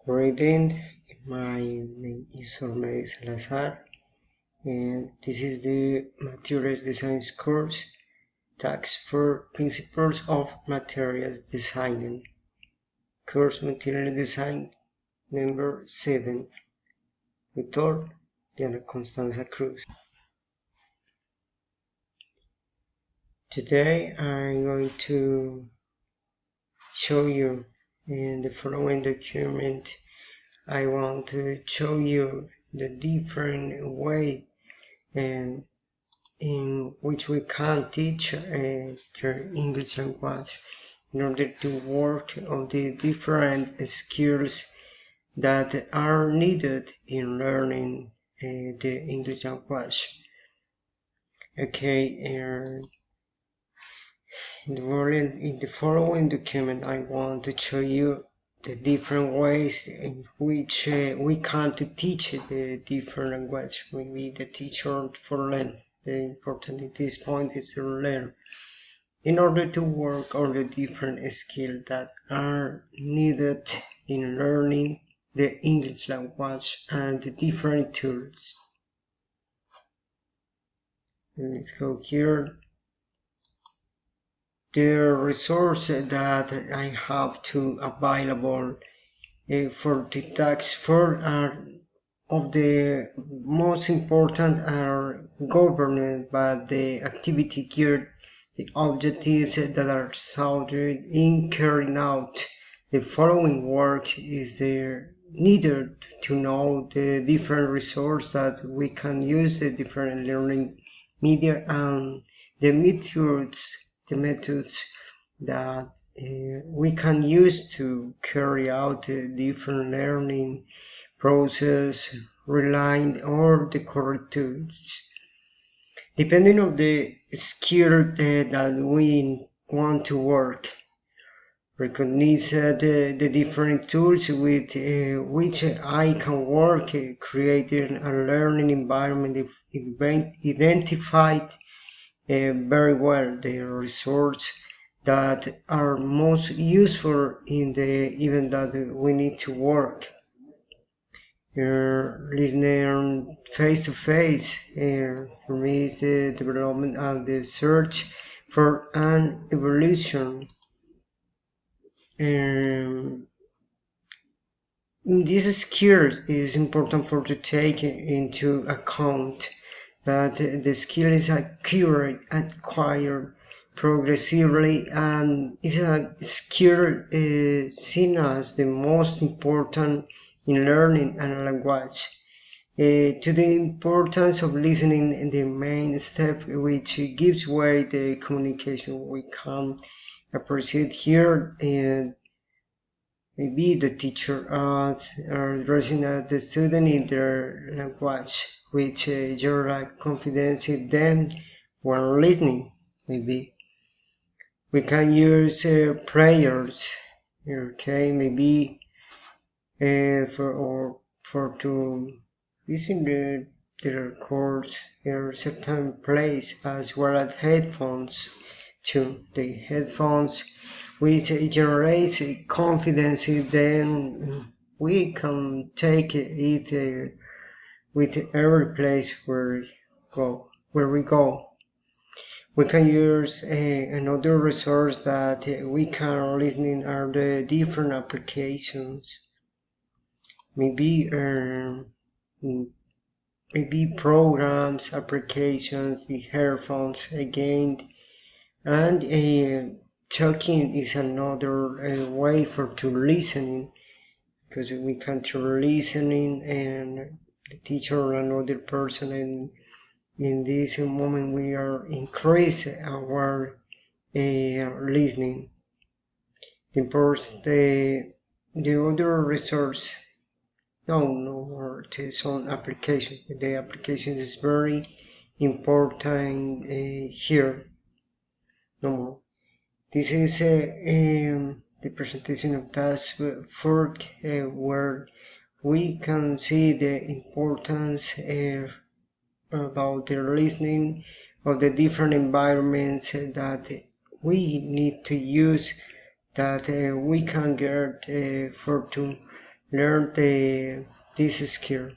Greeting, my name is Orme Salazar, and this is the Materials Design course, Tags for Principles of Materials Design, course Material Design number 7, Autor Diana Constanza Cruz. Today I'm going to show you in the following document. I want to show you the different way and in which we can teach your English language in order to work on the different skills that are needed in learning the English language. Okay, in the following document I want to show you the different ways in which we can to teach the different language. Maybe the teacher for learn. The important at this point is to learn in order to work on the different skills that are needed in learning the English language and the different tools. Let's go here. The resources that I have to available for the tax for are of the most important are governed by the activity geared the objectives that are sought in carrying out the following work is there needed to know the different resources that we can use the different learning media and the methods that we can use to carry out the different learning process, relying on the correct tools. Depending on the skill that we want to work, recognize the different tools with which I can work, creating a learning environment identified very well the resources that are most useful in the event that we need to work. Listening face to face for me is the development and the search for an evolution. This skill is important for to take into account that the skill is acquired progressively and is a skill seen as the most important in learning a language. To the importance of listening, the main step which gives way the communication we can appreciate here, and maybe the teacher are addressing the student in their language, which generate confidence in them when listening. Maybe we can use prayers, okay, maybe for to listen the records in a certain place, as well as headphones to the headphones which generates confidence, then we can take it with every place where we go. We can use another resource that we can listening are the different applications. Maybe programs, applications, the headphones again, and talking is another way for to listening, because we can to listening and the teacher or another person, and in this moment we are increase our listening. The other resource. No, it is on application. The application is very important here. No more. This is the presentation of task work where we can see the importance about the listening of the different environments that we need to use, that we can get for to learn this skill.